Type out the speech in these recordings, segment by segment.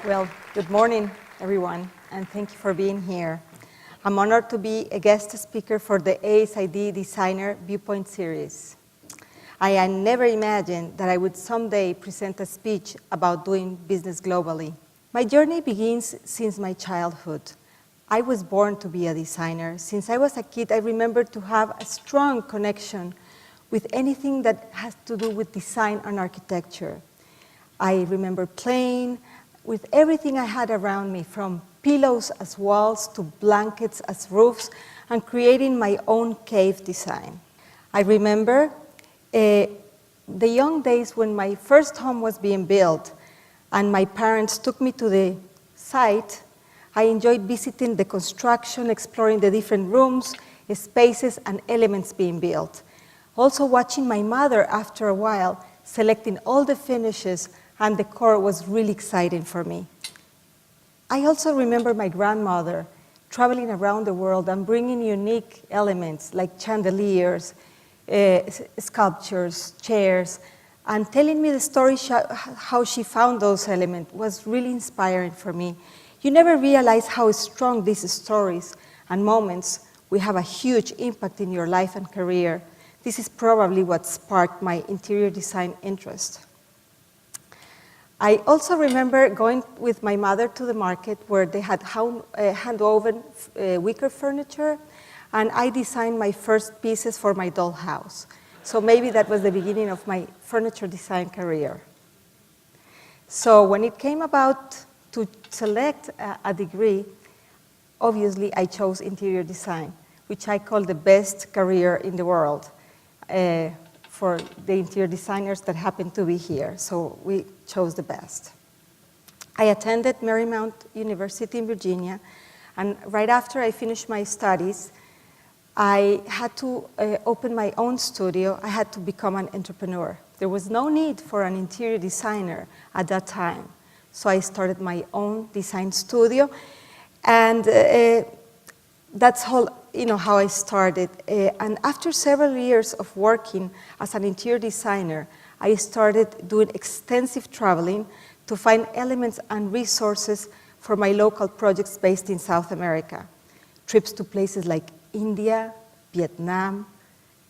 Well, good morning, everyone, and thank you for being here. I'm honored to be a guest speaker for the ASID Design Viewpoints Series. I had never imagined that I would someday present a speech about doing business globally. My journey begins since my childhood. I was born to be a designer. Since I was a kid, I remember to have a strong connection with anything that has to do with design and architecture. I remember playing with everything I had around me, from pillows as walls to blankets as roofs, and creating my own cave design. I remember the young days when my first home was being built and my parents took me to the site. I enjoyed visiting the construction, exploring the different rooms, spaces, and elements being built. Also watching my mother, after a while, selecting all the finishes and decor was really exciting for me. I also remember my grandmother traveling around the world and bringing unique elements like chandeliers, sculptures, chairs, and telling me the story how she found those elements was really inspiring for me. You never realize how strong these stories and moments will have a huge impact in your life and career. This is probably what sparked my interior design interest. I also remember going with my mother to the market where they had hand-woven wicker furniture, and I designed my first pieces for my dollhouse. So maybe that was the beginning of my furniture design career. So when it came about to select a degree, obviously I chose interior design, which I call the best career in the world for the interior designers that happen to be here. So we chose the best. I attended Marymount University in Virginia, and right after I finished my studies, I had to open my own studio. I had to become an entrepreneur. There was no need for an interior designer at that time. So I started my own design studio, and that's how I started. And after several years of working as an interior designer, I started doing extensive traveling to find elements and resources for my local projects based in South America. Trips to places like India, Vietnam,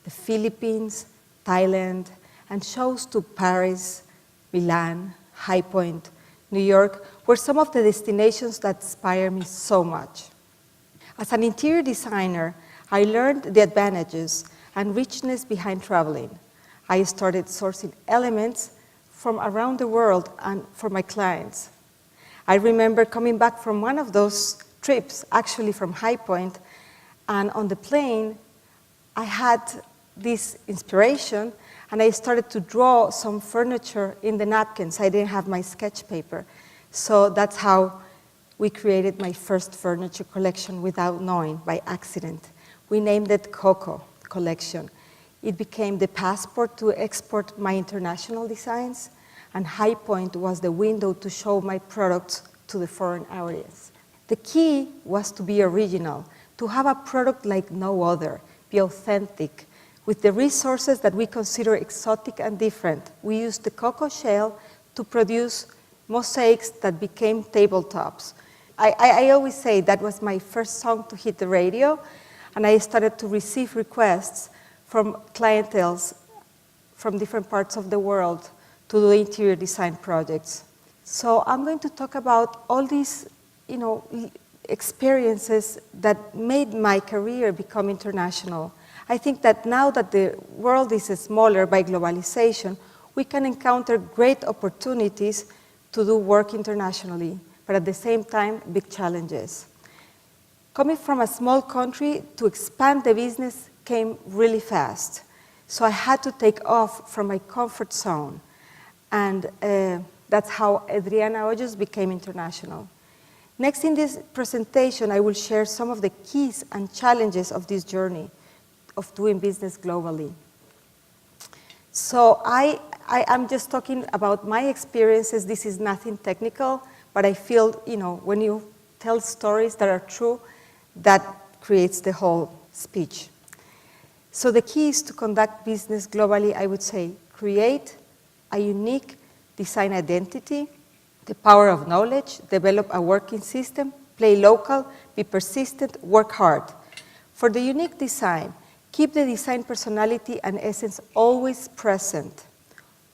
the Philippines, Thailand, and shows to Paris, Milan, High Point, New York were some of the destinations that inspire me so much. As an interior designer, I learned the advantages and richness behind traveling. I started sourcing elements from around the world and for my clients. I remember coming back from one of those trips, actually from High Point, and on the plane, I had this inspiration, and I started to draw some furniture in the napkins. I didn't have my sketch paper. So that's how we created my first furniture collection without knowing, by accident. We named it Coco Collection. It became the passport to export my international designs, and High Point was the window to show my products to the foreign audience. The key was to be original, to have a product like no other, be authentic, with the resources that we consider exotic and different. We used the cocoa shell to produce mosaics that became tabletops. I always say that was my first song to hit the radio, and I started to receive requests from clienteles from different parts of the world to do interior design projects. So I'm going to talk about all these, experiences that made my career become international. I think that now that the world is smaller by globalization, we can encounter great opportunities to do work internationally, but at the same time, big challenges. Coming from a small country, to expand the business came really fast. So I had to take off from my comfort zone. And that's how Adriana Hoyos became international. Next in this presentation, I will share some of the keys and challenges of this journey of doing business globally. So I'm just talking about my experiences. This is nothing technical, but I feel, when you tell stories that are true, that creates the whole speech. So the key is to conduct business globally, I would say, create a unique design identity, The power of knowledge, develop a working system, play local, be persistent, work hard. For the unique design, keep the design personality and essence always present.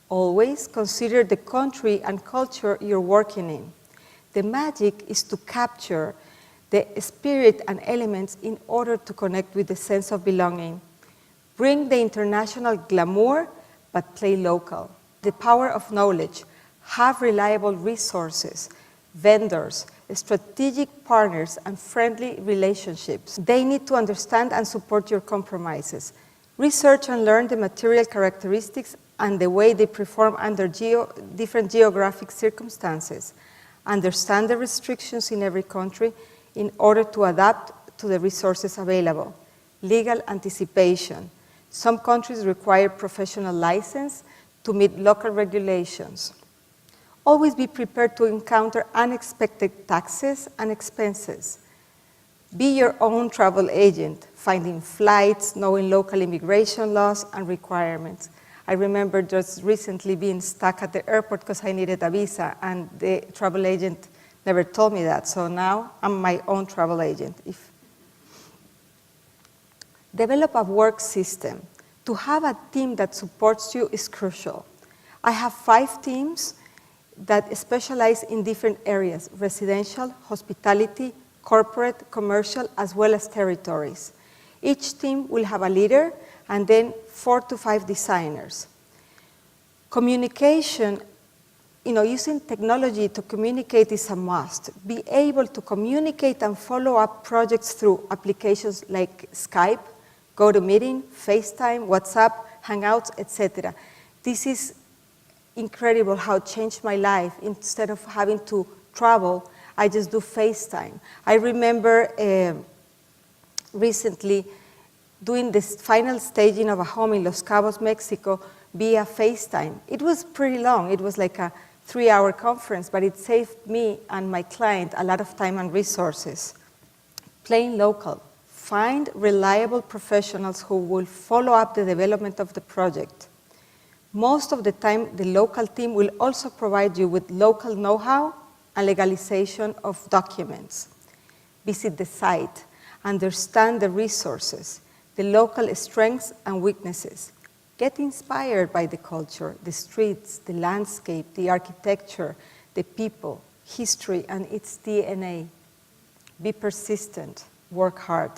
Always consider the country and culture you're working in. The magic is to capture the spirit and elements in order to connect with the sense of belonging. Bring the international glamour, but play local. The power of knowledge. Have reliable resources, vendors, strategic partners, and friendly relationships. They need to understand and support your compromises. Research and learn the material characteristics and the way they perform under different geographic circumstances. Understand the restrictions in every country in order to adapt to the resources available. Legal anticipation. Some countries require professional license to meet local regulations. Always be prepared to encounter unexpected taxes and expenses. Be your own travel agent, finding flights, knowing local immigration laws and requirements. I remember just recently being stuck at the airport because I needed a visa, and the travel agent never told me that, so now I'm my own travel agent. Develop a work system. To have a team that supports you is crucial. I have 5 teams that specialize in different areas: residential, hospitality, corporate, commercial, as well as territories. Each team will have a leader and then 4 to 5 designers. Communication, using technology to communicate is a must. Be able to communicate and follow up projects through applications like Skype, GoToMeeting, FaceTime, WhatsApp, Hangouts, etc. This is incredible how it changed my life. Instead of having to travel, I just do FaceTime. I remember recently doing this final staging of a home in Los Cabos, Mexico, via FaceTime. It was pretty long. It was like a 3-hour conference, but it saved me and my client a lot of time and resources. Playing local. Find reliable professionals who will follow up the development of the project. Most of the time, the local team will also provide you with local know-how and legalization of documents. Visit the site, understand the resources, the local strengths and weaknesses. Get inspired by the culture, the streets, the landscape, the architecture, the people, history, and its DNA. Be persistent, work hard.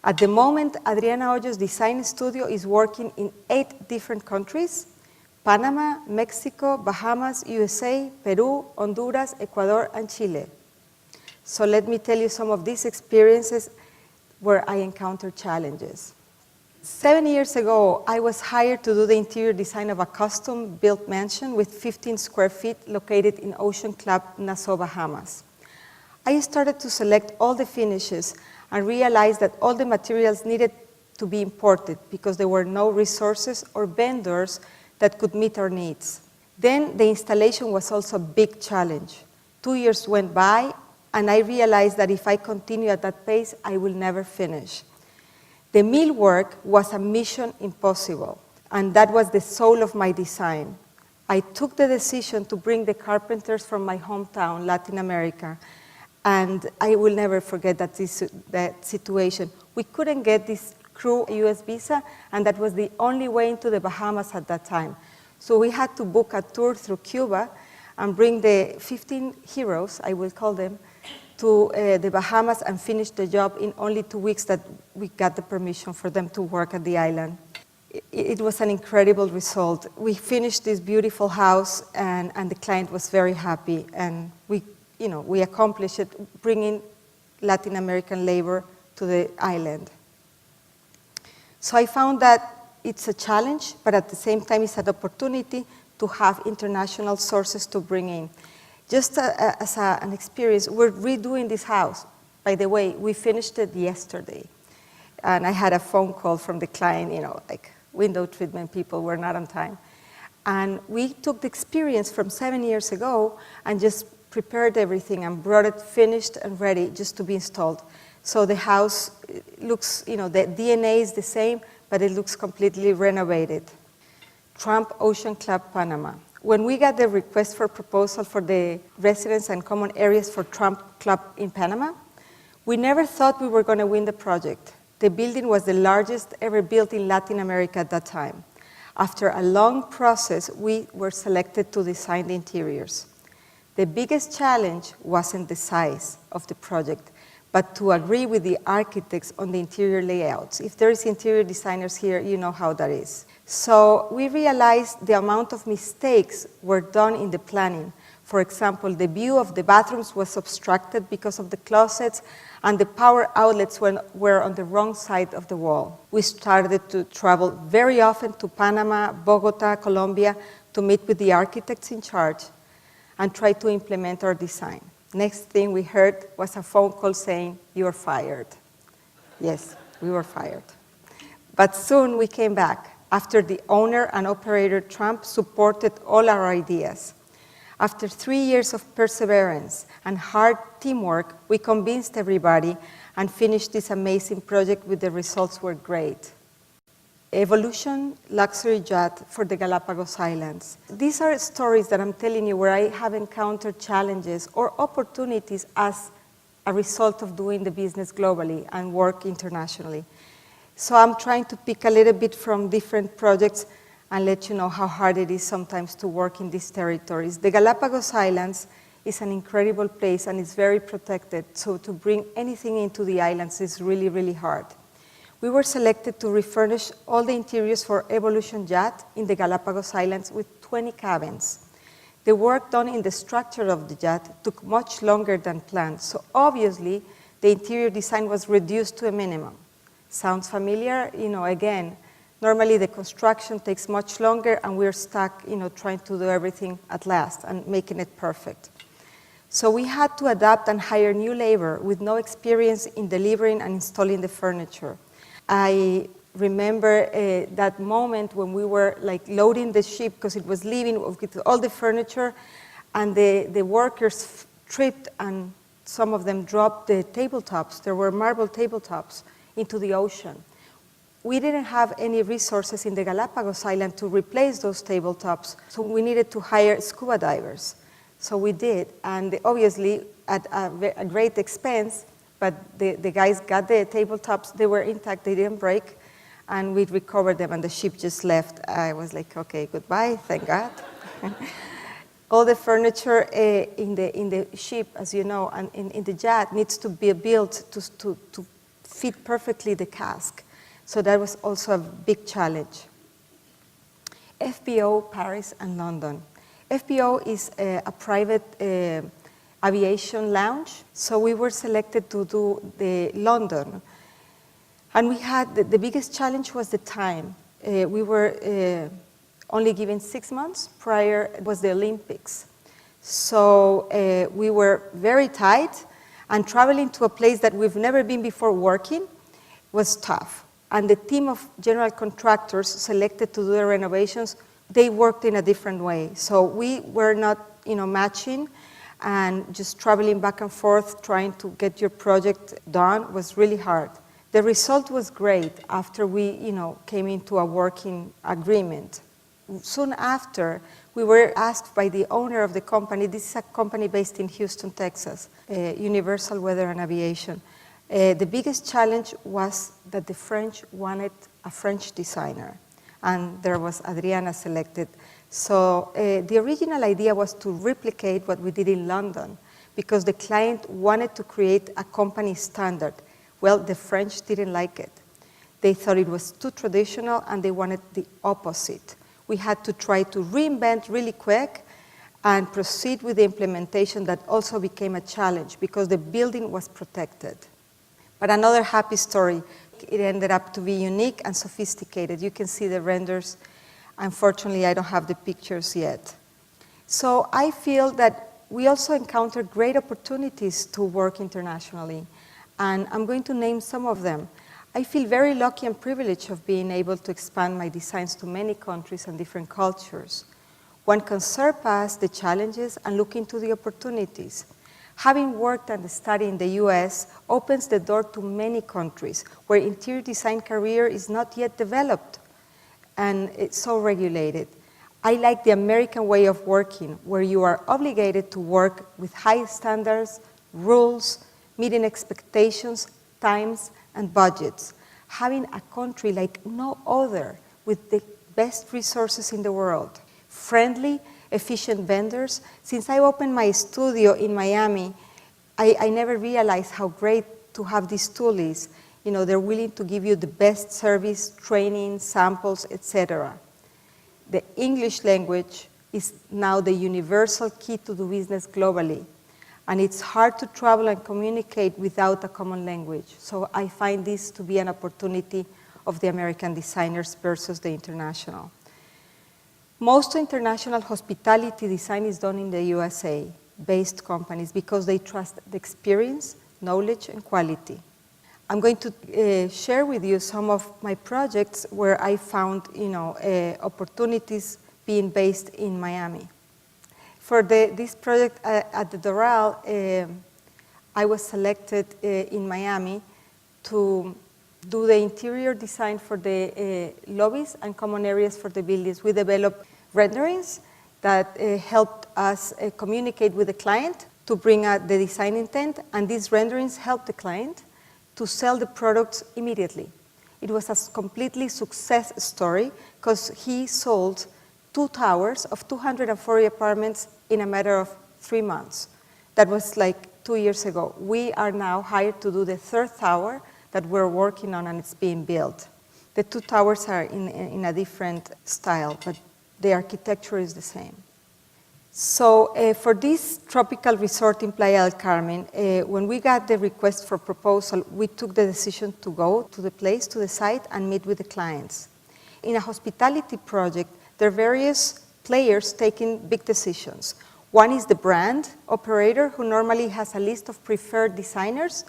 At the moment, Adriana Hoyos Design Studio is working in 8 different countries: Panama, Mexico, Bahamas, USA, Peru, Honduras, Ecuador, and Chile. So let me tell you some of these experiences where I encountered challenges. 7 years ago, I was hired to do the interior design of a custom-built mansion with 15 square feet located in Ocean Club, Nassau, Bahamas. I started to select all the finishes and realized that all the materials needed to be imported because there were no resources or vendors that could meet our needs. Then the installation was also a big challenge. 2 years went by, and I realized that if I continue at that pace, I will never finish. The millwork was a mission impossible, and that was the soul of my design. I took the decision to bring the carpenters from my hometown, Latin America, and I will never forget that situation. We couldn't get this crew a US visa, and that was the only way into the Bahamas at that time. So we had to book a tour through Cuba and bring the 15 heroes, I will call them, to the Bahamas and finish the job in only 2 weeks that we got the permission for them to work at the island. It was an incredible result. We finished this beautiful house, and the client was very happy, and we accomplished it, bringing Latin American labor to the island. So I found that it's a challenge, but at the same time it's an opportunity to have international sources to bring in. Just as an experience, we're redoing this house. By the way, we finished it yesterday. And I had a phone call from the client, like window treatment people were not on time. And we took the experience from 7 years ago and just prepared everything and brought it finished and ready just to be installed. So the house looks, the DNA is the same, but it looks completely renovated. Trump Ocean Club, Panama. When we got the request for proposal for the residence and common areas for Trump Club in Panama, we never thought we were going to win the project. The building was the largest ever built in Latin America at that time. After a long process, we were selected to design the interiors. The biggest challenge wasn't the size of the project, but to agree with the architects on the interior layouts. If there is interior designers here, you know how that is. So we realized the amount of mistakes were done in the planning. For example, the view of the bathrooms was obstructed because of the closets, and the power outlets were on the wrong side of the wall. We started to travel very often to Panama, Bogota, Colombia, to meet with the architects in charge and try to implement our design. Next thing we heard was a phone call saying, "You're fired." Yes, we were fired. But soon we came back after the owner and operator Trump supported all our ideas. After 3 years of perseverance and hard teamwork, we convinced everybody and finished this amazing project with the results were great. Evolution luxury yacht for the Galapagos Islands. These are stories that I'm telling you where I have encountered challenges or opportunities as a result of doing the business globally and work internationally. So I'm trying to pick a little bit from different projects and let you know how hard it is sometimes to work in these territories. The Galapagos Islands is an incredible place and it's very protected, so to bring anything into the islands is really, really hard. We were selected to refurnish all the interiors for Evolution Yacht in the Galapagos Islands with 20 cabins. The work done in the structure of the yacht took much longer than planned, so obviously the interior design was reduced to a minimum. Sounds familiar? Again, normally the construction takes much longer and we're stuck, trying to do everything at last and making it perfect. So we had to adapt and hire new labor with no experience in delivering and installing the furniture. I remember that moment when we were loading the ship because it was leaving with all the furniture, and the workers tripped and some of them dropped the tabletops. There were marble tabletops into the ocean. We didn't have any resources in the Galapagos Island to replace those tabletops, so we needed to hire scuba divers. So we did, and obviously at a great expense, but the guys got the tabletops, they were intact, they didn't break, and we recovered them and the ship just left. I was like, okay, goodbye, thank God. All the furniture in the ship, as you know, and in the yacht needs to be built to fit perfectly the cask. So that was also a big challenge. FBO, Paris, and London. FBO is a private aviation lounge, so we were selected to do the London. And we had, the biggest challenge was the time. We were only given 6 months, prior was the Olympics. So we were very tight, and traveling to a place that we've never been before working was tough. And the team of general contractors selected to do the renovations, they worked in a different way. So we were not, matching, and just traveling back and forth, trying to get your project done was really hard. The result was great after we, came into a working agreement. Soon after, we were asked by the owner of the company, this is a company based in Houston, Texas, Universal Weather and Aviation. The biggest challenge was that the French wanted a French designer, and there was Adriana selected. So the original idea was to replicate what we did in London, because the client wanted to create a company standard. Well, the French didn't like it. They thought it was too traditional, and they wanted the opposite. We had to try to reinvent really quick and proceed with the implementation. That also became a challenge because the building was protected. But another happy story, it ended up to be unique and sophisticated. You can see the renders. Unfortunately, I don't have the pictures yet. So I feel that we also encountered great opportunities to work internationally, and I'm going to name some of them. I feel very lucky and privileged of being able to expand my designs to many countries and different cultures. One can surpass the challenges and look into the opportunities. Having worked and studied in the US opens the door to many countries where interior design career is not yet developed and it's so regulated. I like the American way of working, where you are obligated to work with high standards, rules, meeting expectations, times, and budgets. Having a country like no other with the best resources in the world. Friendly, efficient vendors. Since I opened my studio in Miami, I never realized how great to have this tool is. You know, they're willing to give you the best service, training, samples, etc. The English language is now the universal key to do business globally. And it's hard to travel and communicate without a common language. So I find this to be an opportunity of the American designers versus the international. Most international hospitality design is done in the USA-based companies because they trust the experience, knowledge, and quality. I'm going to share with you some of my projects where I found opportunities being based in Miami. For this project at the Doral, I was selected in Miami to do the interior design for the lobbies and common areas for the buildings. We developed renderings that helped us communicate with the client to bring out the design intent, and these renderings helped the client to sell the products immediately. It was a completely success story because he sold 2 towers of 240 apartments in a matter of 3 months. That was like 2 years ago. We are now hired to do the 3rd tower that we're working on, and it's being built. The 2 towers are in a different style, but the architecture is the same. So for this tropical resort in Playa del Carmen, when we got the request for proposal, we took the decision to go to the place, to the site, and meet with the clients. In a hospitality project, there are various players taking big decisions. One is the brand operator, who normally has a list of preferred designers,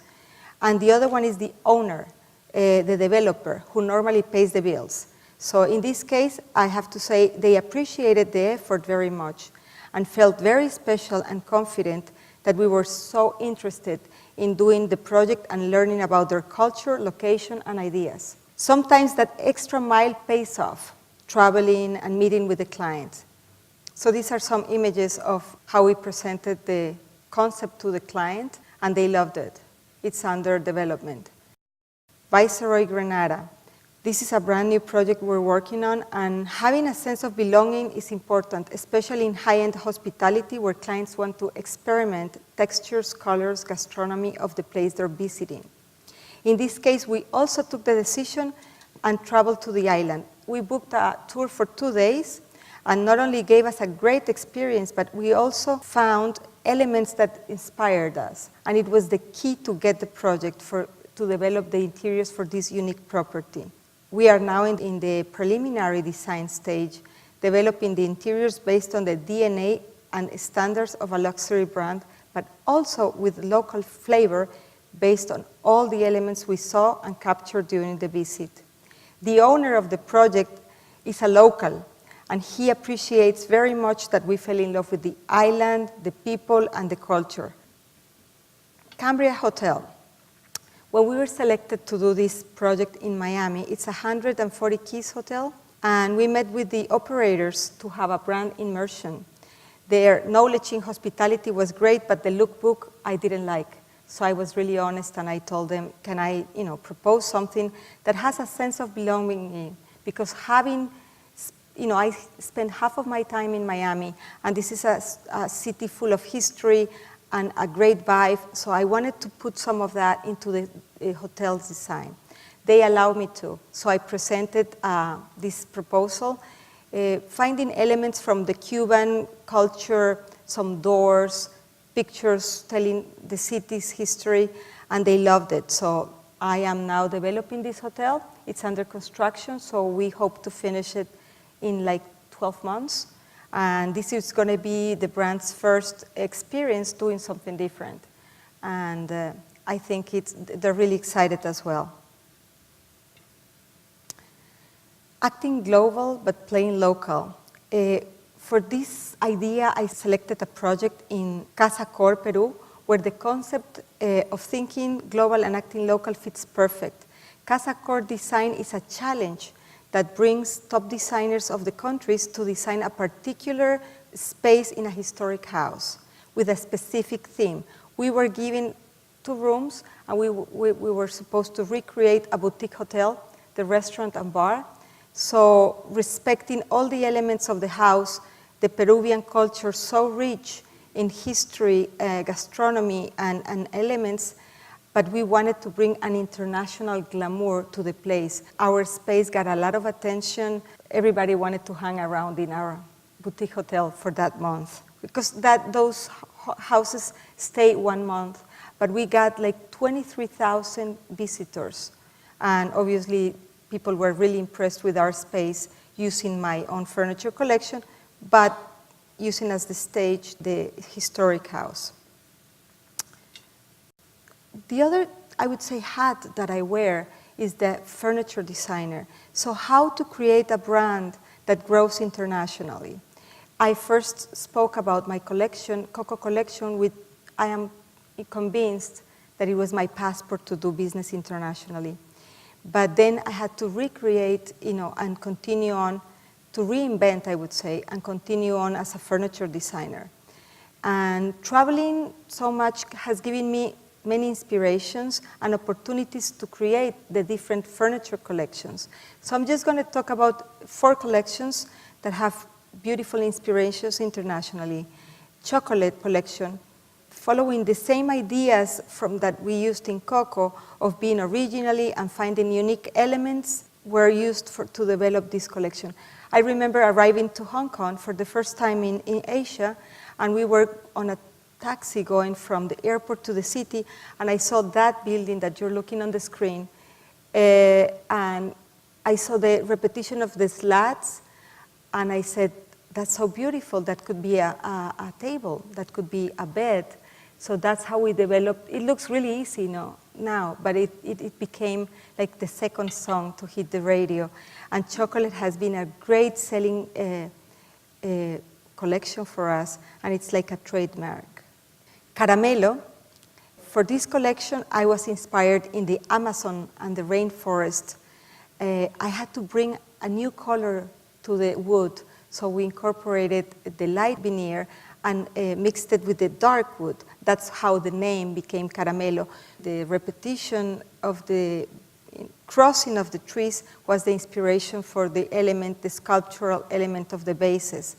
and the other one is the owner, the developer, who normally pays the bills. So in this case, I have to say they appreciated the effort very much and felt very special and confident that we were so interested in doing the project and learning about their culture, location, and ideas. Sometimes that extra mile pays off, traveling and meeting with the client. So these are some images of how we presented the concept to the client, and they loved it. It's under development. Viceroy Granada. This is a brand new project we're working on, and having a sense of belonging is important, especially in high-end hospitality where clients want to experiment textures, colors, gastronomy of the place they're visiting. In this case, we also took the decision and traveled to the island. We booked a tour for 2 days, and not only gave us a great experience, but we also found elements that inspired us, and it was the key to get the project to develop the interiors for this unique property. We are now in the preliminary design stage, developing the interiors based on the DNA and standards of a luxury brand, but also with local flavor based on all the elements we saw and captured during the visit. The owner of the project is a local, and he appreciates very much that we fell in love with the island, the people, and the culture. Cambria Hotel. When we were selected to do this project in Miami, it's a 140 keys hotel, and we met with the operators to have a brand immersion. Their knowledge in hospitality was great, but the lookbook I didn't like. So I was really honest, and I told them, can I propose something that has a sense of belonging? Because I spent half of my time in Miami, and this is a city full of history and a great vibe, so I wanted to put some of that into the hotel's design. They allowed me to, so I presented this proposal, finding elements from the Cuban culture, some doors, pictures telling the city's history, and they loved it. So I am now developing this hotel. It's under construction, so we hope to finish it in like 12 months. And this is going to be the brand's first experience doing something different. And I think they're really excited as well. Acting global, but playing local. For this idea, I selected a project in Casa, Peru, where the concept of thinking global and acting local fits perfect. Casa design is a challenge that brings top designers of the countries to design a particular space in a historic house with a specific theme. We were given 2 rooms, and we were supposed to recreate a boutique hotel, the restaurant and bar. So respecting all the elements of the house, the Peruvian culture so rich in history, gastronomy, and elements, but we wanted to bring an international glamour to the place. Our space got a lot of attention. Everybody wanted to hang around in our boutique hotel for that month, because those houses stay 1 month, but we got like 23,000 visitors. And obviously, people were really impressed with our space, using my own furniture collection, but using as the stage the historic house. The other, I would say, hat that I wear is the furniture designer. So how to create a brand that grows internationally. I first spoke about my collection, Coco Collection, I am convinced that it was my passport to do business internationally. But then I had to recreate, and continue on, to reinvent, I would say, and continue on as a furniture designer. And traveling so much has given me many inspirations and opportunities to create the different furniture collections. So I'm just going to talk about 4 collections that have beautiful inspirations internationally. Chocolate collection, following the same ideas that we used in Coco of being originally and finding unique elements were used to develop this collection. I remember arriving to Hong Kong for the first time in Asia, and we were on a taxi going from the airport to the city, and I saw that building that you're looking on the screen, and I saw the repetition of the slats, and I said, that's so beautiful, that could be a table, that could be a bed. So that's how we developed. It looks really easy now, but it became like the second song to hit the radio. And chocolate has been a great selling collection for us, and it's like a trademark. Caramello, for this collection, I was inspired in the Amazon and the rainforest. I had to bring a new color to the wood, so we incorporated the light veneer and mixed it with the dark wood. That's how the name became Caramello. The repetition of the crossing of the trees was the inspiration for the element, the sculptural element of the bases.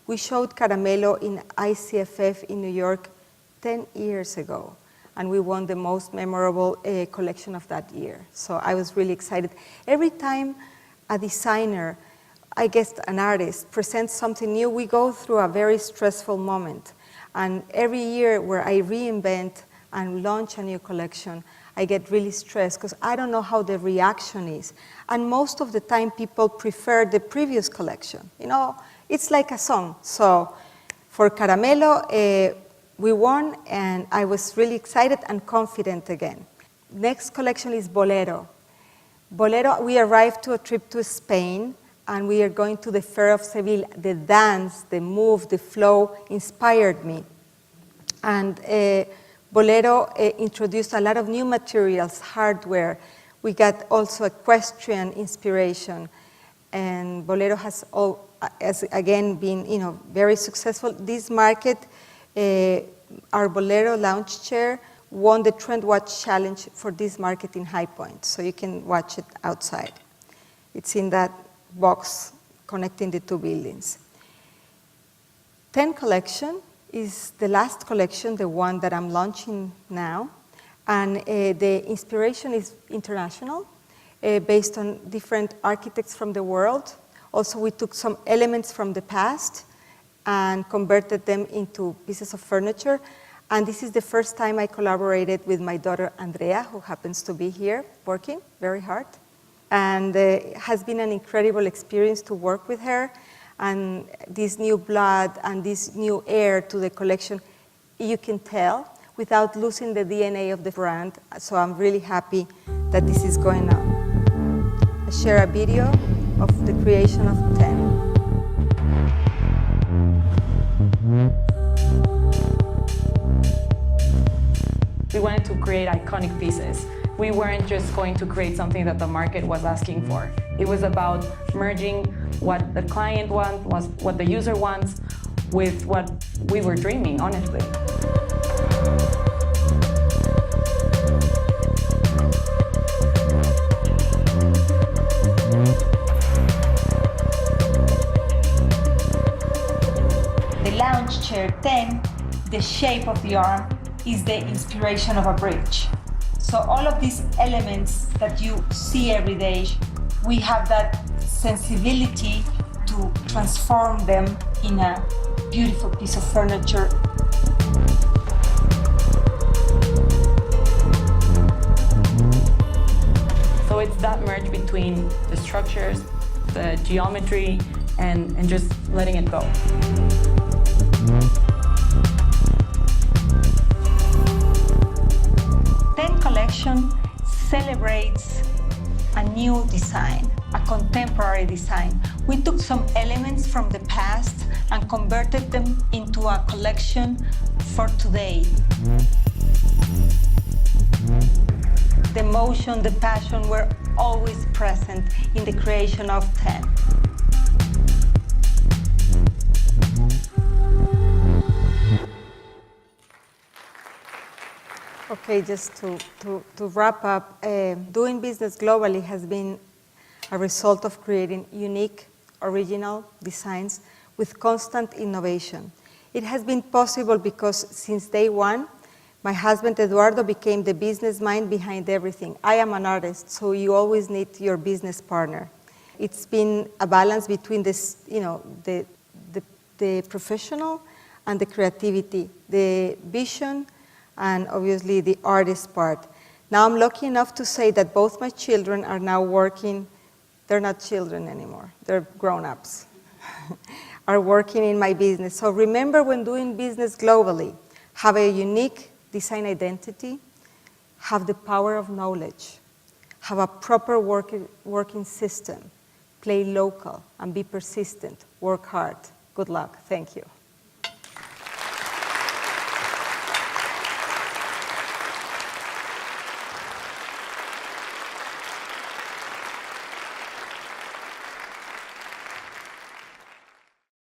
We showed Caramello in ICFF in New York 10 years ago, and we won the most memorable collection of that year. So I was really excited. Every time a designer, I guess an artist, presents something new, we go through a very stressful moment. And every year where I reinvent and launch a new collection, I get really stressed because I don't know how the reaction is. And most of the time people prefer the previous collection. It's like a song. So for Caramello, we won, and I was really excited and confident again. Next collection is Bolero. Bolero, we arrived to a trip to Spain, and we are going to the Fair of Seville. The dance, the move, the flow inspired me. And Bolero introduced a lot of new materials, hardware. We got also equestrian inspiration. And Bolero has again been very successful. This market, our Bolero lounge chair won the Trend Watch Challenge for this market in High Point, so you can watch it outside. It's in that box connecting the 2 buildings. 10 collection is the last collection, the one that I'm launching now, and the inspiration is international, based on different architects from the world. Also, we took some elements from the past and converted them into pieces of furniture. And this is the first time I collaborated with my daughter, Andrea, who happens to be here working very hard. And it has been an incredible experience to work with her. And this new blood and this new air to the collection, you can tell, without losing the DNA of the brand. So I'm really happy that this is going on. I share a video of the creation of 10. We we wanted to create iconic pieces. We weren't just going to create something that the market was asking for. It was about merging what the client wants, what the user wants, with what we were dreaming, honestly. The lounge chair 10, the shape of the arm, is the inspiration of a bridge. So all of these elements that you see every day, we have that sensibility to transform them in a beautiful piece of furniture. So it's that merge between the structures, the geometry, and just letting it go. Collection celebrates a new design, a contemporary design. We took some elements from the past and converted them into a collection for today. The emotion, the passion were always present in the creation of 10. Okay, just to wrap up, doing business globally has been a result of creating unique, original designs with constant innovation. It has been possible because since day one, my husband Eduardo became the business mind behind everything. I am an artist, so you always need your business partner. It's been a balance between this, the professional and the creativity, the vision, and obviously the artist part. Now I'm lucky enough to say that both my children are now working, they're not children anymore, they're grown-ups, are working in my business. So remember, when doing business globally, have a unique design identity, have the power of knowledge, have a proper working system, play local, and be persistent, work hard. Good luck, thank you.